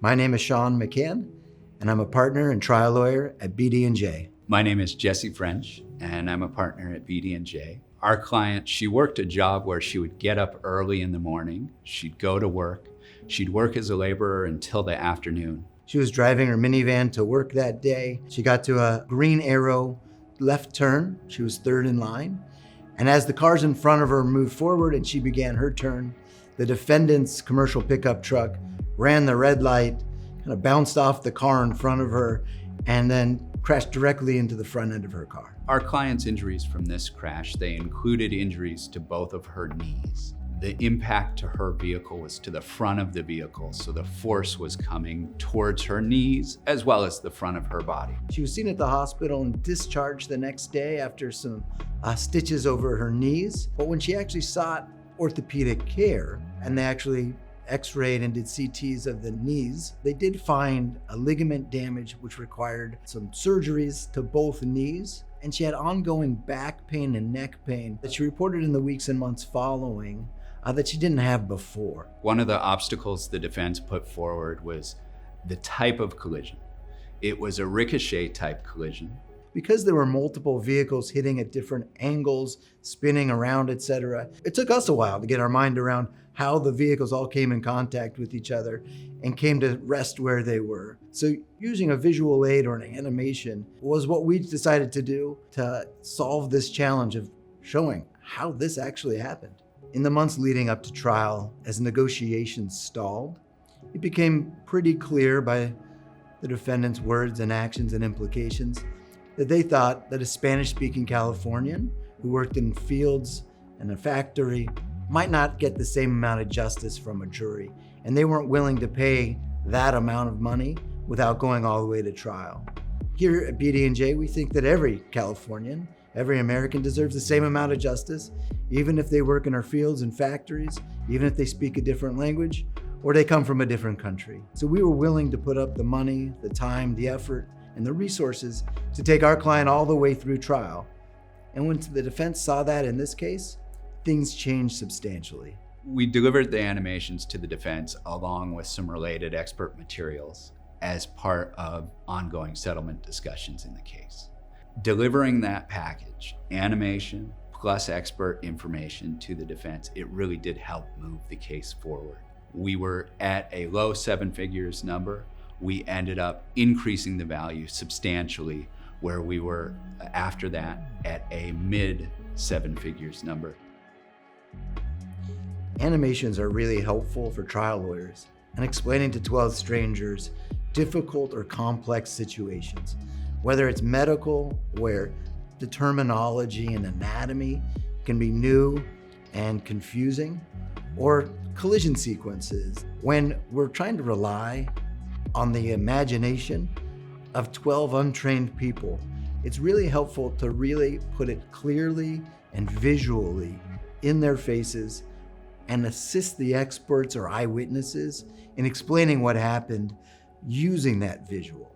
My name is Sean McCann, and I'm a partner and trial lawyer at BD&J. My name is Jesse French, and I'm a partner at BD&J. Our client, she worked a job where she would get up early in the morning, she'd go to work, she'd work as a laborer until the afternoon. She was driving her minivan to work that day. She got to a green arrow left turn. She was third in line. And as the cars in front of her moved forward and she began her turn, the defendant's commercial pickup truck ran the red light, kind of bounced off the car in front of her, and then crashed directly into the front end of her car. Our client's injuries from this crash, they included injuries to both of her knees. The impact to her vehicle was to the front of the vehicle, so the force was coming towards her knees as well as the front of her body. She was seen at the hospital and discharged the next day after some stitches over her knees. But when she actually sought orthopedic care and they actually x-rayed and did CTs of the knees, they did find a ligament damage which required some surgeries to both knees. And she had ongoing back pain and neck pain that she reported in the weeks and months following that she didn't have before. One of the obstacles the defense put forward was the type of collision. It was a ricochet type collision. Because there were multiple vehicles hitting at different angles, spinning around, etc., it took us a while to get our mind around how the vehicles all came in contact with each other and came to rest where they were. So using a visual aid or an animation was what we decided to do to solve this challenge of showing how this actually happened. In the months leading up to trial, as negotiations stalled, it became pretty clear by the defendant's words and actions and implications that they thought that a Spanish-speaking Californian who worked in fields and a factory might not get the same amount of justice from a jury, and they weren't willing to pay that amount of money without going all the way to trial. Here at BD&J, we think that every Californian, every American deserves the same amount of justice, even if they work in our fields and factories, even if they speak a different language, or they come from a different country. So we were willing to put up the money, the time, the effort, and the resources to take our client all the way through trial. And when the defense saw that in this case, things changed substantially. We delivered the animations to the defense along with some related expert materials as part of ongoing settlement discussions in the case. Delivering that package, animation plus expert information to the defense, it really did help move the case forward. We were at a low seven figures number. We ended up increasing the value substantially, where we were after that at a mid seven figures number. Animations are really helpful for trial lawyers and explaining to 12 strangers difficult or complex situations, whether it's medical, where the terminology and anatomy can be new and confusing, or collision sequences, when we're trying to rely on the imagination of 12 untrained people. It's really helpful to really put it clearly and visually in their faces and assist the experts or eyewitnesses in explaining what happened using that visual.